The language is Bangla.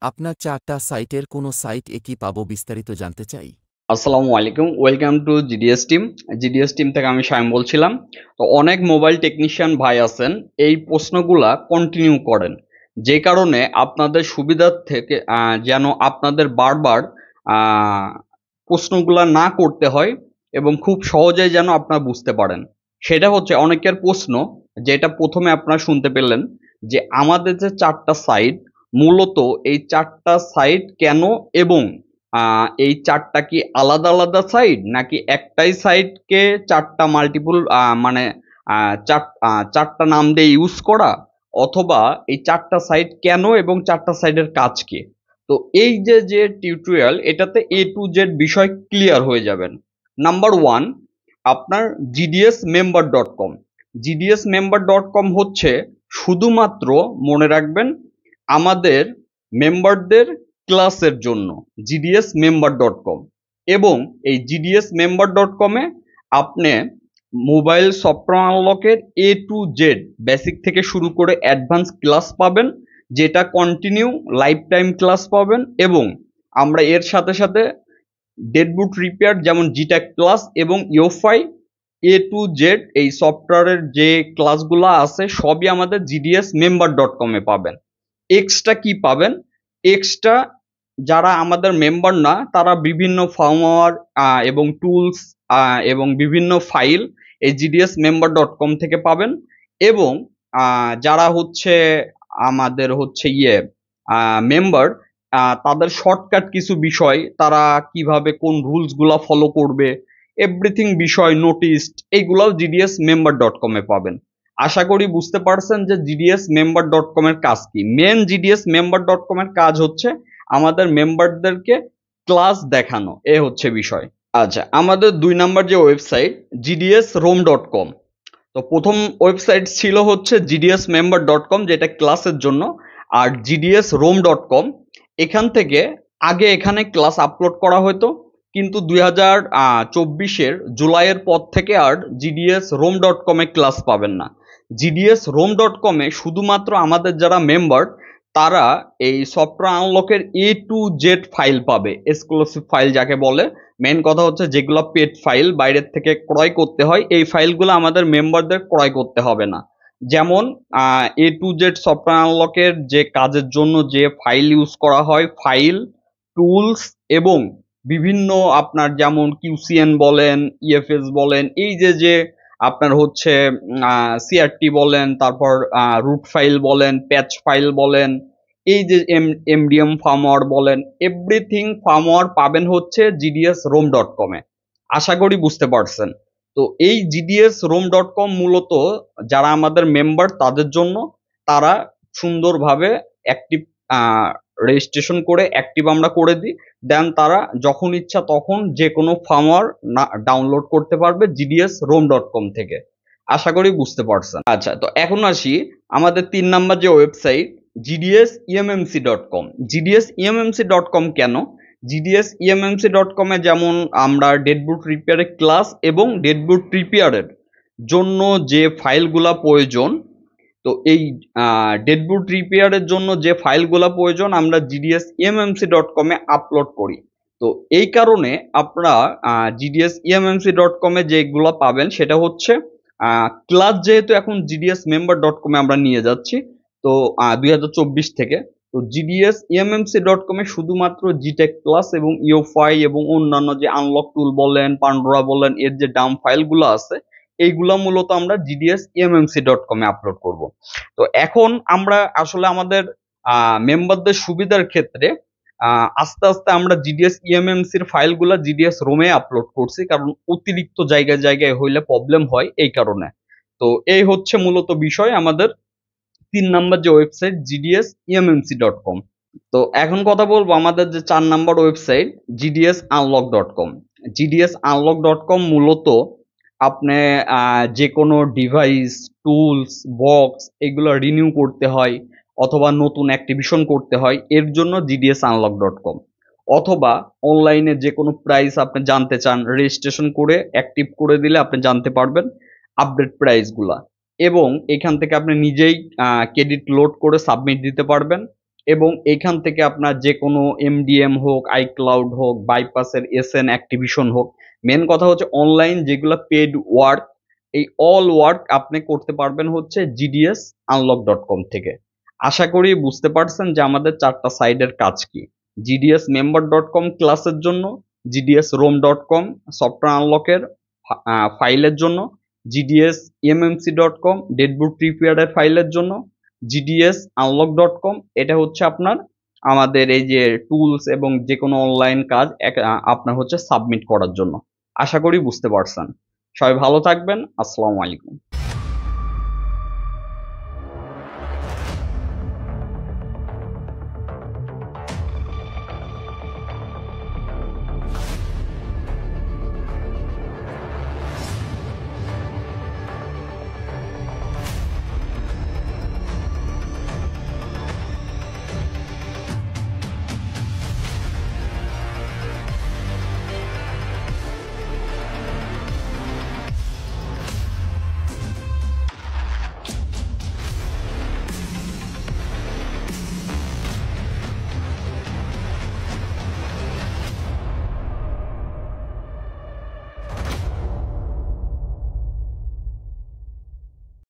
আপনার 4টা সাইটের কোনো সাইট কি পাবো বিস্তারিত জানতে চাই। আসসালামু আলাইকুম, ওয়েলকাম টু জিডিএস টিম থেকে আমি শাইম বলছিলাম। তো অনেক মোবাইল টেকনিশিয়ান ভাই আছেন, এই প্রশ্নগুলা কন্টিনিউ করেন, যে কারণে আপনাদের সুবিধার থেকে যেন আপনাদের বারবার আহ, প্রশ্নগুলা না করতে হয় এবং খুব সহজেই যেন আপনারা বুঝতে পারেন। সেটা হচ্ছে অনেকের প্রশ্ন, যেটা প্রথমে আপনারা শুনতে পেলেন, যে আমাদের যে 4টা সাইট, মূলত এই 4টা সাইট কেন, এবং এই 4টা কি আলাদা আলাদা সাইট, নাকি একটাই সাইটকে 4টা মাল্টিপল মানে 4টা নাম দিয়ে ইউজ করা, অথবা এই 4টা সাইট কেন এবং 4টা সাইটের কাজ কি। তো এই যে টিউটোরিয়াল, এটাতে A to Z বিষয় ক্লিয়ার হয়ে যাবেন। নাম্বার ওয়ান, আপনার gds member.com। gds member.com হচ্ছে শুধুমাত্র, মনে রাখবেন, আমাদের মেম্বারদের ক্লাসের জন্য gds member.com। এবং এই gds member.com-এ আপনি মোবাইল সফটওয়্যার আনলকের A to Z বেসিক থেকে শুরু করে অ্যাডভান্স ক্লাস পাবেন, যেটা কন্টিনিউ লাইফ টাইম ক্লাস পাবেন। এবং আমরা এর সাথে সাথে ডেডবুট রিপেয়ার যেমন জিট্যাক ক্লাস এবং ইউফাই A to Z এই সফটওয়্যারের যে ক্লাসগুলো আছে সবই আমাদের gds member.com-এ পাবেন। এক্সট্রা কি পাবেন? এক্সট্রা যারা আমাদের মেম্বার না, তারা বিভিন্ন ফার্মওয়্যার এবং টুলস এবং বিভিন্ন ফাইল এই gds member.com থেকে পাবেন। এবং যারা হচ্ছে আমাদের হচ্ছে মেম্বার, তাদের শর্টকাট কিছু বিষয়, তারা কিভাবে কোন রুলস গুলা ফলো করবে, এভরিথিং বিষয় নোটিস, এইগুলাও gds member.com-এ পাবেন। আশা করি বুঝতে পারছেন যে gds member.com এর কাজ কি। মেন gds member.com এর কাজ হচ্ছে আমাদের মেম্বারদেরকে ক্লাস দেখানো, এ হচ্ছে বিষয়। আচ্ছা, আমাদের 2 নাম্বার যে ওয়েবসাইট gdsrom.com। তো প্রথম ওয়েবসাইট ছিল হচ্ছে gdsmember.com, যেটা ক্লাসের জন্য। আর gdsrom.com, এখান থেকে আগে এখানে ক্লাস আপলোড করা হতো, কিন্তু 2024-এর জুলাইয়ের পর থেকে আর gdsrom.com-এ ক্লাস পাবেন না। gdsrom.com-এ শুধুমাত্র আমাদের যারা মেম্বার, তারা এই সফটওয়্যার আনলকের A to Z ফাইল পাবে, এক্সক্লুসিভ ফাইল যাকে বলে। মেন কথা হচ্ছে যেগুলো পেড ফাইল বাইরের থেকে ক্রয় করতে হয়, এই ফাইলগুলো আমাদের মেম্বারদের ক্রয় করতে হবে না। যেমন A to Z সফটওয়্যার আনলকের যে কাজের জন্য যে ফাইল ইউজ করা হয়, ফাইল, টুলস এবং বিভিন্ন আপনার যেমন কিউসিএন বলেন, ইএফএস বলেন, এই যে আপনার হচ্ছে সিআরটি বলেন, তারপর রুট ফাইল বলেন, প্যাচ ফাইল বলেন, এই যে এমডিএম ফার্মওয়্যার বলেন, এভরিথিং ফার্মওয়্যার পাবেন হচ্ছে gdsrom.com-এ। আশা করি বুঝতে পারছেন। তো এই gdsrom.com মূলত যারা আমাদের মেম্বার তাদের জন্য, তারা সুন্দরভাবে অ্যাক্টিভ রেজিস্ট্রেশন করে অ্যাক্টিভ আমরা করে দিই। দেন তারা যখন ইচ্ছা তখন যে কোনো ফার্মওয়্যার ডাউনলোড করতে পারবে gdsrom.com থেকে। আশা করি বুঝতে পারছেন। আচ্ছা, তো এখন আসি আমাদের 3 নাম্বার যে ওয়েবসাইট gdsemmc.com। gdsemmc.com কেন? gdsemmc.com-এ যেমন আমরা ডেডবুট রিপেয়ারের ক্লাস এবং ডেডবুট রিপেয়ারের জন্য যে ফাইলগুলা প্রয়োজন, তো এই ডেডবুট রিপেয়ারের জন্য যে ফাইলগুলা প্রয়োজন আমরা gdsemmc.com-এ আপলোড করি। তো এই কারণে আপনারা gdsemmc.com-এ যেগুলো পাবেন সেটা হচ্ছে ক্লাস, যেহেতু এখন gdsmember.com-এ আমরা নিয়ে যাচ্ছি, তো 2024 থেকে। তো gdsemmc.com-এ শুধুমাত্র জিটেক ক্লাস এবং ইউফাই এবং অন্যান্য যে আনলক টুল বলেন, পান্ডোরা বলেন, এর যে ডাম ফাইলগুলো আছে, এইগুলা মূলত আমরা gdsemmc.com-এ আপলোড করব। তো এখন আমরা আসলে আমাদের মেম্বারদের সুবিধার ক্ষেত্রে আস্তে আস্তে আমরা gdsemmc-র ফাইলগুলা gds-rom-এ আপলোড করছি, কারণ অতিরিক্ত জায়গায় জায়গায় হইলে প্রবলেম হয়, এই কারণে। তো এই হচ্ছে মূলত বিষয় আমাদের 3 নাম্বার যে ওয়েবসাইট gdsemmc.com। তো এখন কথা বলবো আমাদের যে 4 নাম্বার ওয়েবসাইট gdsunlock.com। gdsunlock.com মূলত আপনি যে কোনো ডিভাইস, টুলস, বক্স এগুলো রিনিউ করতে হয়, অথবা নতুন অ্যাক্টিভেশন করতে হয়, এর জন্য gdsunlock.com। অথবা অনলাইনে যে কোনো প্রাইস আপনি জানতে চান, রেজিস্ট্রেশন করে অ্যাক্টিভ করে দিলে আপনি জানতে পারবেন আপডেট প্রাইসগুলা। এবং এখান থেকে আপনি নিজেই ক্রেডিট লোড করে সাবমিট দিতে পারবেন। এবং এখান থেকে আপনার যে কোনো এমডিএম হোক, আইক্লাউড হোক, বাইপাসের এসএন অ্যাক্টিভিশন হোক, মেন কথা হচ্ছে অনলাইন যেগুলো পেড ওয়ার্ক, এই অল ওয়ার্ক আপনি করতে পারবেন হচ্ছে gdsunlock.com থেকে। আশা করি বুঝতে পারছেন যে আমাদের 4টা সাইডের কাজ কি। gdsmember.com ক্লাসের জন্য, gdsrom.com সফটওয়্যার আনলকের ফাইলের জন্য, gdsmmc.com ডেডবুট প্রিপেয়ারের ফাইলের জন্য, gdsunlock.com এটা হচ্ছে আপনার আমাদের এই যে টুলস এবং যে কোনো অনলাইন কাজ আপনার হচ্ছে সাবমিট করার জন্য। আশা করি বুঝতে পারছেন। সবাই ভালো থাকবেন। আসসালামু আলাইকুম।